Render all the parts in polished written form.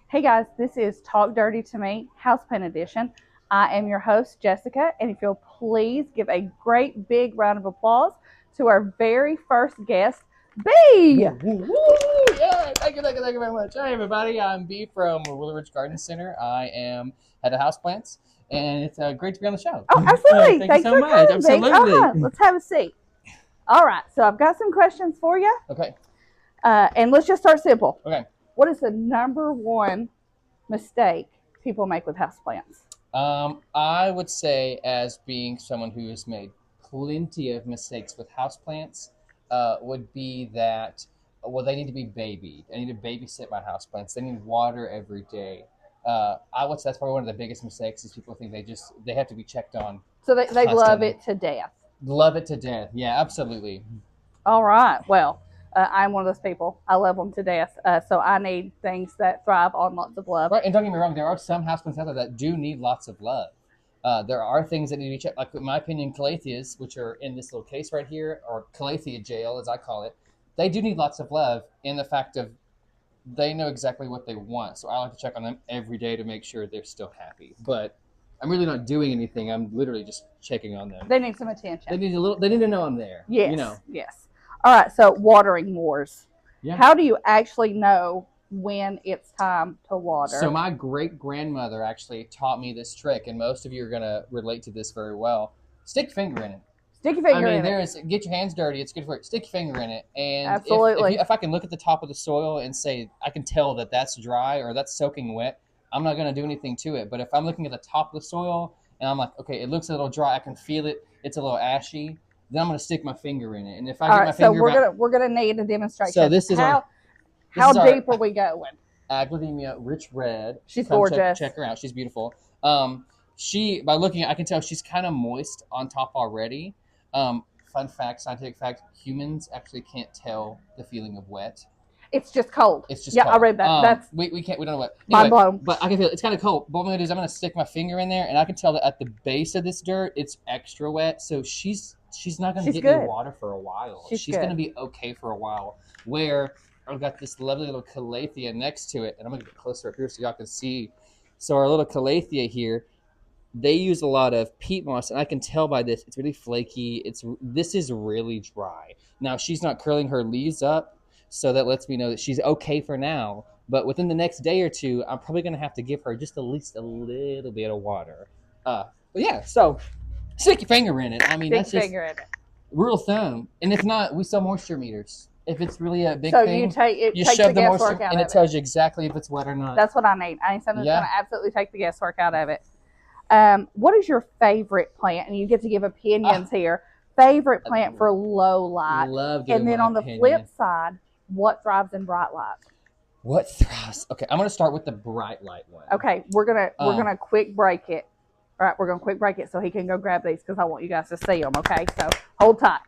Hey guys, this is Talk Dirty to Me, Houseplant Edition. I am your host, Jessica, and if you'll please give a great big round of applause to our very first guest, B. Woo, woo, woo. Yeah, thank you very much. Hi, everybody. I'm B from Willow Ridge Garden Center. I am head of houseplants, and it's great to be on the show. Oh, absolutely. Thank you so much. Coming, Absolutely. Let's have a seat. All right, so I've got some questions for you. Okay. And let's just start simple. Okay. What is the number one mistake people make with houseplants? I would say, as being someone who has made plenty of mistakes with houseplants, would be that, well, they need to be babied. I need to babysit my houseplants. They need water every day. I would say that's probably one of the biggest mistakes is people think they have to be checked on. So they love it to death. Love it to death. Yeah, absolutely. All right. Well, I'm one of those people. I love them to death. So I need things that thrive on lots of love. Right, and don't get me wrong, there are some houseplants out there that do need lots of love. There are things that need to be checked, like in my opinion, calatheas, which are in this little case right here, or calathea jail, as I call it. They do need lots of love in the fact of they know exactly what they want. So I like to check on them every day to make sure they're still happy. But I'm really not doing anything. I'm literally just checking on them. They need some attention. They need to know I'm there. Yes. You know. Yes. All right. So watering wars. Yeah. How do you actually know when it's time to water? So my great-grandmother actually taught me this trick, and most of you are going to relate to this very well. Stick your finger in it. Stick your finger in it. Get your hands dirty. It's good for it. Stick your finger in it. And absolutely. If I can look at the top of the soil and say, I can tell that that's dry or that's soaking wet, I'm not going to do anything to it. But if I'm looking at the top of the soil and I'm like, okay, it looks a little dry, I can feel it, it's a little ashy, then I'm going to stick my finger in it. And if I get my finger so we're gonna need a demonstration. So this is how deep are we going? Aglathemia Rich Red. She's gorgeous. Check her out. She's beautiful. By looking at, I can tell she's kind of moist on top already. Fun fact, scientific fact: humans actually can't tell the feeling of wet. It's just cold. It's just cold. I read that. We don't know what. Mind blown. But I can feel it. It's kind of cold. But what I'm gonna do is I'm gonna stick my finger in there, and I can tell that at the base of this dirt, it's extra wet. So she's not gonna get any water for a while. She's gonna be okay for a while. Where I've got this lovely little calathea next to it, and I'm gonna get closer up here so y'all can see. So our little calathea here, they use a lot of peat moss, and I can tell by this, it's really flaky. This is really dry. Now she's not curling her leaves up, so that lets me know that she's okay for now. But within the next day or two, I'm probably gonna have to give her just at least a little bit of water. But yeah, so stick your finger in it. I mean, that's just rule of thumb. And if not, we sell moisture meters. If it's really a big thing, you shove the moisture, and it tells you exactly if it's wet or not. That's what I need. I need something that's going to absolutely take the guesswork out of it. What is your favorite plant? And you get to give opinions here. Favorite plant for low light. Love giving And then my on the opinion. flip side, what thrives in bright light? What thrives? Okay, I'm going to start with the bright light one. Okay, we're gonna quick break it. All right, we're gonna quick break it so he can go grab these because I want you guys to see them. Okay, so hold tight.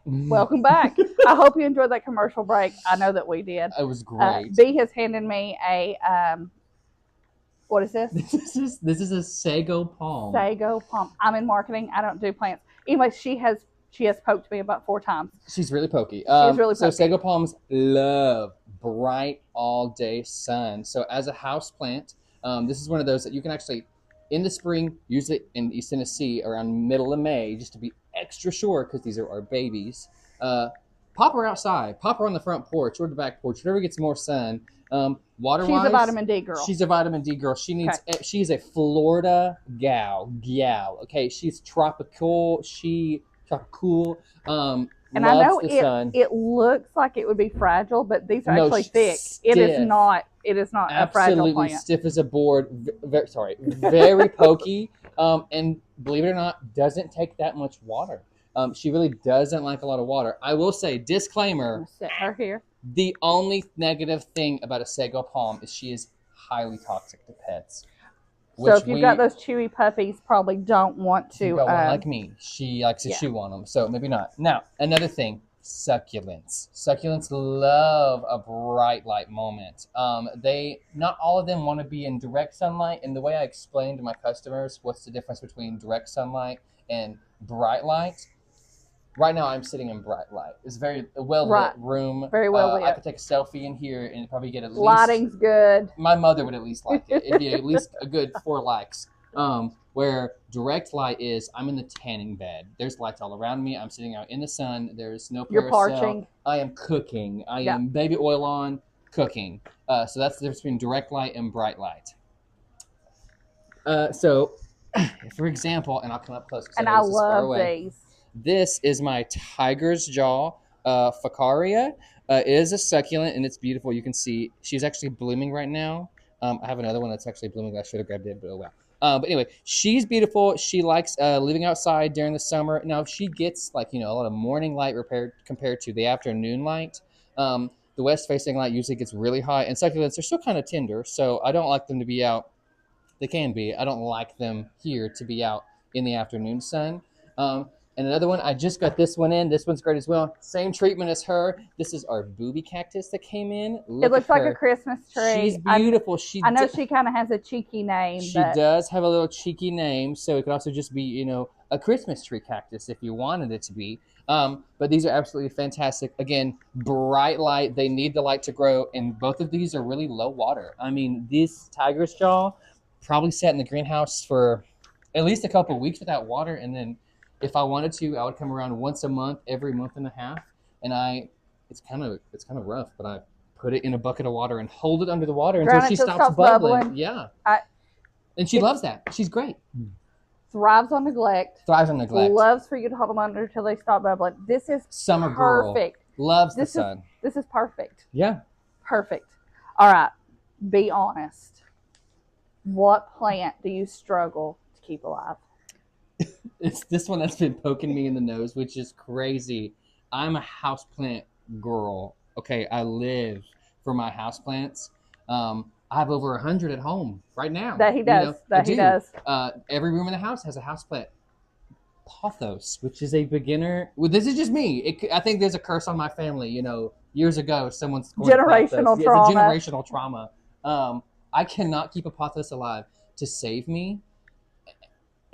Welcome back. I hogo you enjoyed that commercial break. I know that we did. It was great. B has handed me a what is this? This is a sago palm. Sago palm. I'm in marketing. I don't do plants. Anyway, she has poked me about 4 times. She's really pokey. She's really pokey. So sago palms love bright all day sun. So as a house plant, this is one of those that you can actually in the spring use it in East Tennessee around middle of May just to be extra sure because these are our babies. Pop her outside, pop her on the front porch or the back porch, whatever gets more sun. Water-wise, she's a vitamin D girl. She's a vitamin D girl. She's a Florida gal. Okay, she's tropical. Tropical. And I know it looks like it would be fragile, but these are actually thick. Stiff. It is not a fragile plant. Absolutely stiff as a board. Very pokey. And believe it or not, doesn't take that much water. She really doesn't like a lot of water. I will say, disclaimer. I'm gonna set her here. The only negative thing about a sago palm is she is highly toxic to pets. So if you've got those chewy puppies, probably don't want to. You've got one like me. She likes to chew on them, so maybe not. Now, another thing, Succulents. Succulents love a bright light moment. They not all of them want to be in direct sunlight, and the way I explain to my customers what's the difference between direct sunlight and bright light. Right now, I'm sitting in bright light. It's very well lit room. Very well lit. I could take a selfie in here and probably get at least lighting's good. My mother would at least like it. It'd be at least a good 4 likes. Where direct light is, I'm in the tanning bed. There's lights all around me. I'm sitting out in the sun. There's no You're parching. I am cooking. I am baby oil on, cooking. So that's the difference between direct light and bright light. So, for example, and I'll come up close. And I love these. This is my tiger's jaw Ficaria. It is a succulent, and it's beautiful. You can see she's actually blooming right now. I have another one that's actually blooming. I should have grabbed it, but oh well. But anyway, she's beautiful. She likes living outside during the summer. Now, she gets a lot of morning light compared to the afternoon light. The west-facing light usually gets really hot, and succulents are still kind of tender, so I don't like them to be out. They can be. I don't like them here to be out in the afternoon sun. And another one, I just got this one in. This one's great as well. Same treatment as her. This is our booby cactus that came in. It looks like a Christmas tree. She's beautiful. I know she kind of has a cheeky name. She does have a little cheeky name, so it could also just be, a Christmas tree cactus if you wanted it to be. But these are absolutely fantastic. Again, bright light. They need the light to grow, and both of these are really low water. I mean, this tiger's jaw probably sat in the greenhouse for at least a couple of weeks without water, and then if I wanted to, I would come around once a month, every month and a half, and it's kind of rough, but I put it in a bucket of water and hold it under the water until she stops bubbling. Yeah, and she loves that. She's great. Thrives on neglect. Loves for you to hold them under until they stop bubbling. This is summer perfect. Girl. Loves the sun. This is perfect. Yeah. Perfect. All right. Be honest. What plant do you struggle to keep alive? It's this one that's been poking me in the nose, which is crazy. I'm a houseplant girl. Okay, I live for my houseplants. I have over 100 at home right now. That he does. He does. Every room in the house has a houseplant. Pothos, which is a beginner. Well, this is just me. I think there's a curse on my family. Years ago, someone's generational trauma. It's a generational trauma. I cannot keep a pothos alive to save me.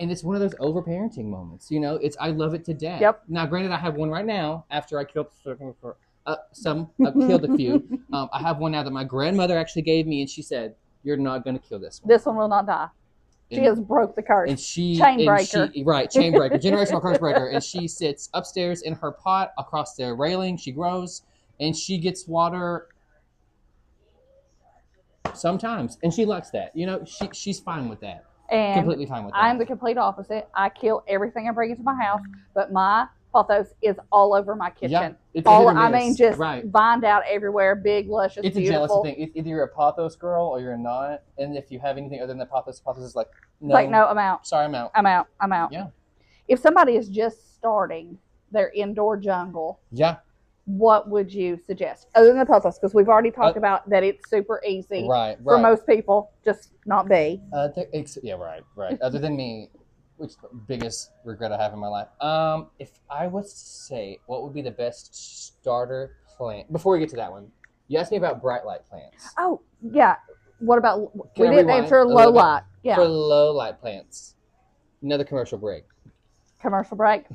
And it's one of those overparenting moments, I love it to death. Yep. Now, granted, I have one right now after I killed killed a few. I have one now that my grandmother actually gave me, and she said, "You're not going to kill this one. This one will not die." She has broke the curse. And chain breaker, generational curse breaker. And she sits upstairs in her pot across the railing. She grows, and she gets water sometimes, and she likes that. She's fine with that. And completely fine with that. I'm the complete opposite. I kill everything I bring into my house, but my pothos is all over my kitchen. Yeah, just vined out everywhere, big, luscious, it's beautiful. It's a jealousy thing. Either you're a pothos girl or you're not. And if you have anything other than the pothos is like, no. It's like, no, I'm out. Sorry, I'm out. I'm out. Yeah. If somebody is just starting their indoor jungle, what would you suggest? Other than the pothos, because we've already talked about that it's super easy for most people, just not be. Right. Other than me, which is the biggest regret I have in my life. If I was to say what would be the best starter plant, before we get to that one, you asked me about bright light plants. Oh, yeah. What about, we didn't answer low light. Yeah. For low light plants, another commercial break.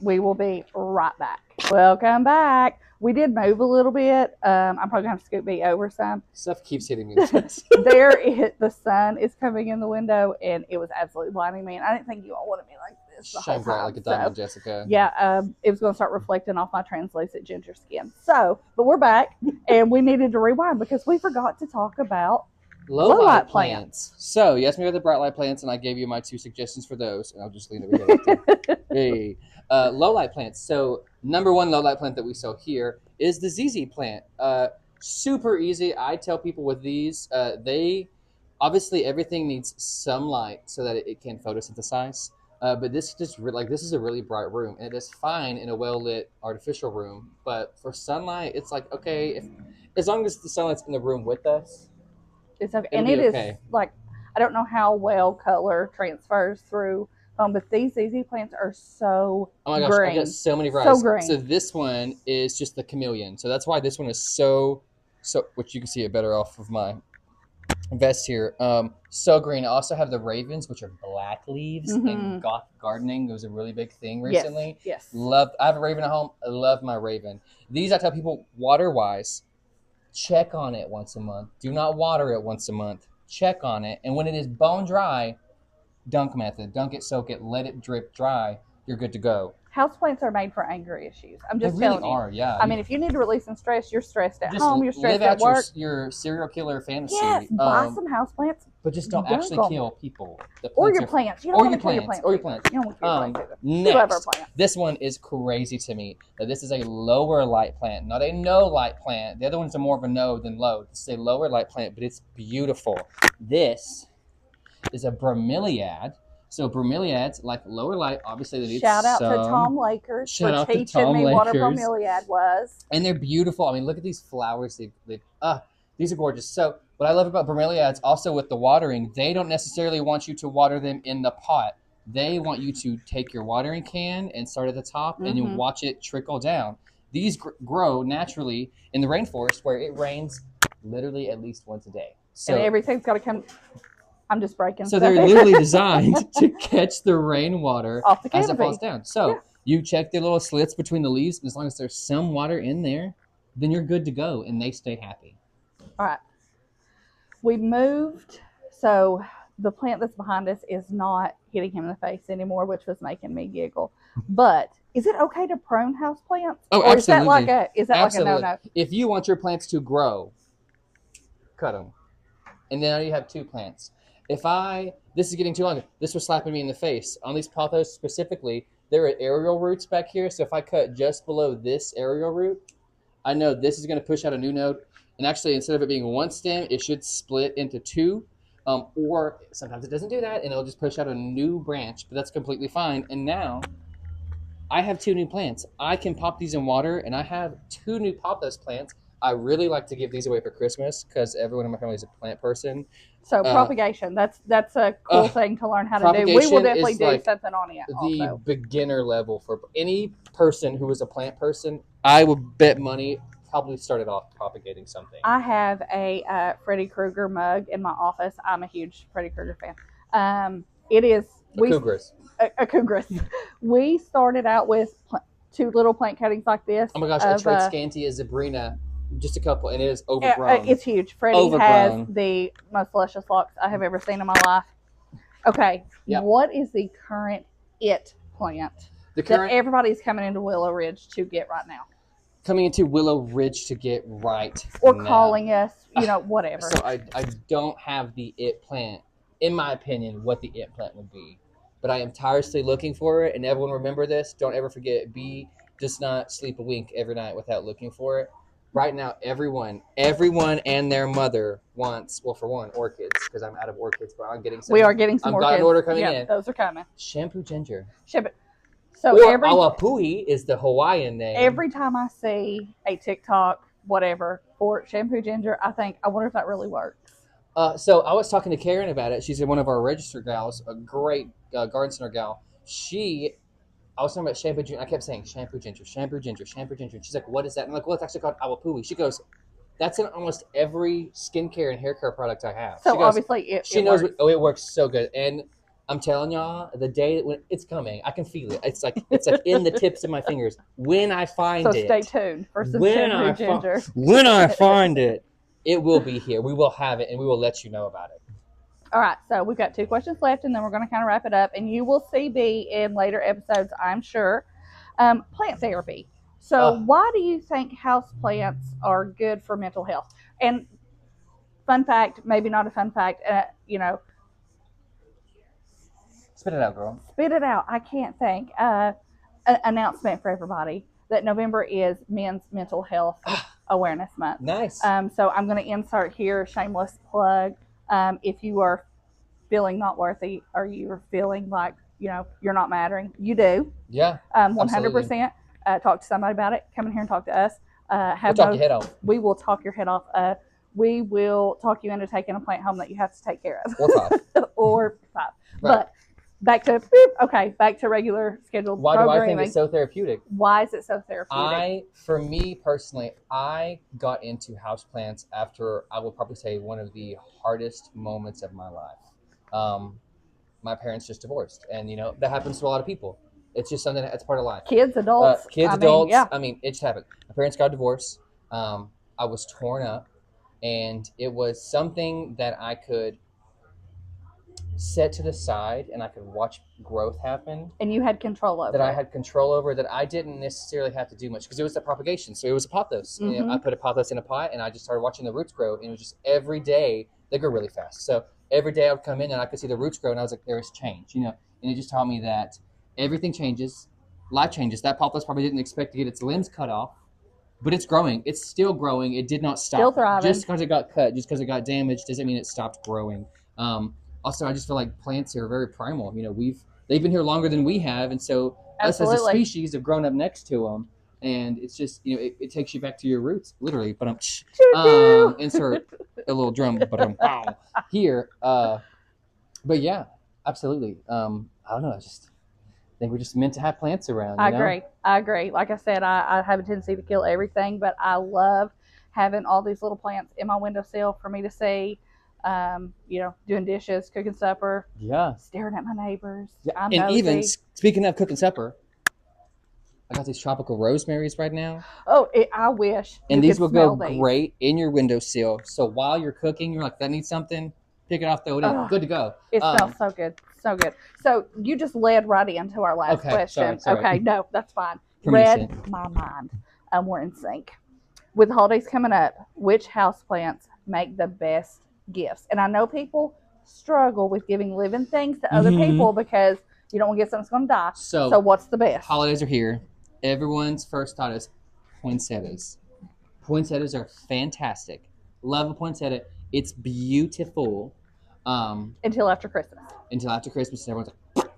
We will be right back. Welcome back. We did move a little bit. I'm probably going to have to scoot me over some. Stuff keeps hitting me. The sun is coming in the window, and it was absolutely blinding me. And I didn't think you all wanted me like this the whole time. Bright like a diamond, Jessica. Yeah, it was going to start reflecting off my translucent ginger skin. But we're back, and we needed to rewind because we forgot to talk about low light plants. So you asked me about the bright light plants, and I gave you my 2 suggestions for those. And I'll just lean over here. Hey. Low light plants. So number 1 low light plant that we sell here is the ZZ plant. Super easy. I tell people with these, they obviously everything needs some light so that it can photosynthesize. But this is a really bright room, and it is fine in a well lit artificial room. But for sunlight, it's like, okay, as long as the sunlight's in the room with us, it's okay. And it is like, I don't know how well color transfers through But these ZZ plants are so Oh my gosh, green. I got so many varieties. So green. So this one is just the chameleon. So that's why this one is so, which you can see it better off of my vest here. So green. I also have the ravens, which are black leaves, and goth gardening was a really big thing recently. Yes. I have a raven at home. I love my raven. These, I tell people, water wise, check on it once a month. Do not water it once a month. Check on it, and when it is bone dry, dunk method. Dunk it, soak it, let it drip dry. You're good to go. Houseplants are made for anger issues. I'm just they really telling you. Are, yeah. I mean, if you need to release some stress, you're stressed at home, you're stressed at work. Live out your serial killer fantasy. Yes, buy some houseplants. But just don't actually kill people. Or your plants. You don't want to kill your plants. Or your plants. You don't want to kill your plants either. Next, this one is crazy to me. Now, this is a lower light plant, not a no light plant. The other ones are more of a no than low. This is a lower light plant, but it's beautiful. This is a bromeliad. So bromeliads, like lower light, obviously they need Shout out to Tom Lakers for teaching me what a bromeliad was. And they're beautiful. I mean, look at these flowers. These are gorgeous. So what I love about bromeliads, also with the watering, they don't necessarily want you to water them in the pot. They want you to take your watering can and start at the top and you watch it trickle down. These grow naturally in the rainforest where it rains literally at least once a day. So, and everything's got to come... I'm just breaking. So they're literally designed to catch the rainwater as it falls down. So you check the little slits between the leaves, and as long as there's some water in there, then you're good to go, and they stay happy. All right. We moved, so the plant that's behind us is not hitting him in the face anymore, which was making me giggle. But is it okay to prune house plants? Oh, or absolutely. Is that like a no-no? If you want your plants to grow, cut them. And then now you have two plants. This is getting too long. This was slapping me in the face. On these pothos specifically, there are aerial roots back here. So if I cut just below this aerial root, I know this is going to push out a new node. And actually, instead of it being one stem, it should split into two. Or sometimes it doesn't do that, and it'll just push out a new branch. But that's completely fine. And now I have two new plants. I can pop these in water, and I have two new pothos plants. I really like to give these away for Christmas because everyone in my family is a plant person. So propagation, that's a cool thing to learn how to do. We will definitely do something on it. The beginner level for any person who is a plant person, I would bet money probably started off propagating something. I have a Freddy Krueger mug in my office. I'm a huge Freddy Krueger fan. It is a Kruger's. We started out with two little plant cuttings like this. Oh my gosh, a trade scanty is Zabrina. Just a couple, and it is overgrown. It's huge. Freddie has the most luscious locks I have ever seen in my life. Okay, what is the current plant that everybody's coming into Willow Ridge to get right now? Coming into Willow Ridge to get right or now. Calling us, whatever. So I don't have the plant, in my opinion, what the plant would be. But I am tirelessly looking for it, and everyone remember this. Don't ever forget, does not sleep a wink every night without looking for it. Right now, everyone and their mother wants, well, for one, orchids, because I'm out of orchids, but I'm getting some. We are getting some orchids. I've got an order coming in. Those are coming. Shampoo ginger. So Awapui is the Hawaiian name. Every time I see a TikTok, whatever, for shampoo ginger, I think, I wonder if that really works. So I was talking to Karen about it. She's one of our registered gals, a great garden center gal. I was talking about shampoo ginger. I kept saying shampoo ginger, shampoo ginger, shampoo ginger. She's like, what is that? I'm like, well, it's actually called Awapui. She goes, that's in almost every skincare and hair care product I have. So obviously it knows. It works so good. And I'm telling y'all, the day when it's coming, I can feel it. It's like in the tips of my fingers. When I find it. So stay tuned for some shampoo ginger. When I find it, it will be here. We will have it, and we will let you know about it. All right, so we've got 2 questions left, and then we're going to kind of wrap it up. And you will see B in later episodes, I'm sure. Plant therapy. So why do you think houseplants are good for mental health? And fun fact, maybe not a fun fact, Spit it out, girl. Spit it out. I can't think. Announcement for everybody that November is Men's Mental Health Awareness Month. Nice. So I'm going to insert here, shameless plug. If you are feeling not worthy or you're feeling like, you're not mattering, you do. Yeah. 100%. Talk to somebody about it. Come in here and talk to us. We'll talk your head off. We will talk your head off. We will talk you into taking a plant home that you have to take care of. Or 5. Or 5. Right. But back to regular scheduled Why programming. do I think it's so therapeutic? Why is it so therapeutic? For me personally, I got into houseplants after, I would probably say, one of the hardest moments of my life. My parents just divorced, and that happens to a lot of people. It's just something that's part of life. Kids, adults. Yeah. I mean, it just happened. My parents got divorced. I was torn up, and it was something that I could set to the side and I could watch growth happen. And you had control over I had control over, that I didn't necessarily have to do much, because it was a propagation. So it was a pothos. Mm-hmm. I put a pothos in a pot, and I just started watching the roots grow, and it was just every day they grow really fast. So every day I would come in and I could see the roots grow, and I was like, there is change, and it just taught me that everything changes, life changes. That pothos probably didn't expect to get its limbs cut off, but it's growing. It's still growing. It did not stop. Still thriving. Just because it got cut, just because it got damaged, doesn't mean it stopped growing. Also, I just feel like plants are very primal. They've been here longer than we have, and so Absolutely. us as a species have grown up next to them, and it's just it takes you back to your roots, literally. But insert a little drum, but here. But yeah, absolutely. I don't know. I just think we're just meant to have plants around. I agree. Like I said, I have a tendency to kill everything, but I love having all these little plants in my windowsill for me to see. Doing dishes, cooking supper, staring at my neighbors. Yeah. And even speaking of cooking supper, I got these tropical rosemaries right now. Oh, I wish. And these will go great in your windowsill. So while you're cooking, you're like, that needs something. Pick it off, throw it in. Good to go. It smells so good. So good. So you just led right into our last question. Sorry. Okay, no, that's fine. Permission. Read my mind. We're in sync. With the holidays coming up, which houseplants make the best gifts? And I know people struggle with giving living things to other people because you don't want to get something that's going to die. So what's the best? Holidays are here. Everyone's first thought is poinsettias. Poinsettias are fantastic. Love a poinsettia. It's beautiful. Until after Christmas. Until after Christmas. Everyone's like,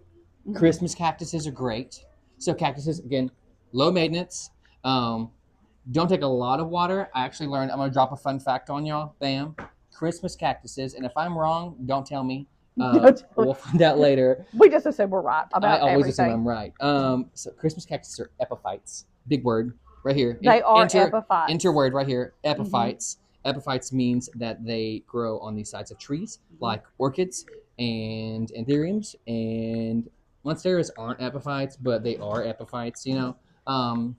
Christmas cactuses are great. So cactuses, again, low maintenance. Don't take a lot of water. I actually learned, I'm going to drop a fun fact on y'all. Bam. Christmas cactuses. And if I'm wrong, don't tell me. We'll find out later. We just assume we're right about everything. I always assume I'm right. So Christmas cactuses are epiphytes. Big word right here. They are epiphytes. Enter word right here. Epiphytes. Epiphytes means that they grow on the sides of trees, like orchids and anthuriums, and monsteras aren't epiphytes, but they are epiphytes. And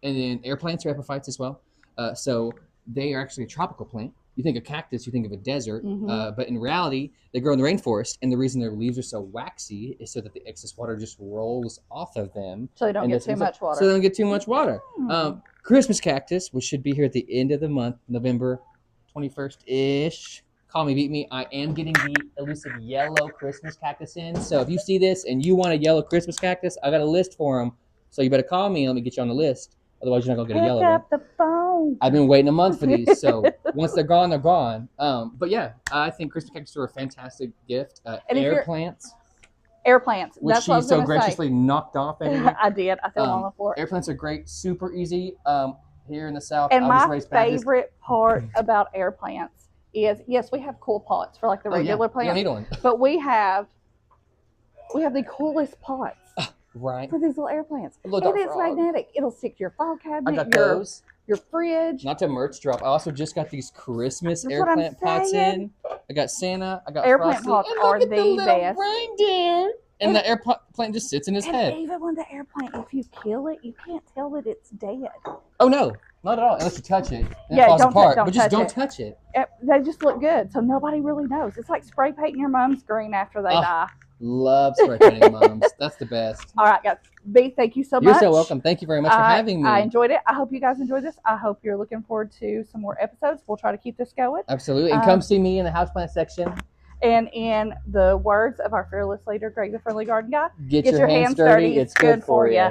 then air plants are epiphytes as well. So they are actually a tropical plant. You think of cactus, you think of a desert, but in reality, they grow in the rainforest, and the reason their leaves are so waxy is so that the excess water just rolls off of them. So they don't get too much water. So they don't get too much water. Christmas cactus, which should be here at the end of the month, November 21st-ish. Call me, beat me. I am getting the elusive yellow Christmas cactus in. So if you see this and you want a yellow Christmas cactus, I got a list for them. So you better call me and let me get you on the list. Otherwise, you're not going to get a yellow one. Pick up the phone. I've been waiting a month for these, so once they're gone, they're gone. But yeah, I think Christmas cactus are a fantastic gift. Air plants. Air plants. Which That's what I was she so gonna graciously say. knocked off at me. I did. I fell on the floor. Air plants are great, super easy. Here in the South, and I was my raised Baptist. favorite part about air plants is, yes, we have cool pots for like the regular plants. You don't need one. But we have the coolest pots. Right. For these little air plants. And it's magnetic. It'll stick to your file cabinet. I got those. Your fridge. Not to merch drop. I also just got these Christmas air plant pots in. I got Santa. I got air Frosty. Plant pots and are look at the best. Reindeer. And the air plant just sits in his head. Even when the air plant, if you kill it, you can't tell that it's dead. Oh no, not at all. Unless you touch it. And yeah, it falls apart. Don't but just touch don't it. touch it. They just look good, so nobody really knows. It's like spray painting your mom's green after they die. Love spray painting moms. That's the best. All right, guys. B, thank you so much. You're so welcome. Thank you very much for having me. I enjoyed it. I hope you guys enjoyed this. I hope you're looking forward to some more episodes. We'll try to keep this going. Absolutely. And come see me in the houseplant section. And in the words of our fearless leader, Greg the Friendly Garden Guy, get your hands dirty. It's good for you.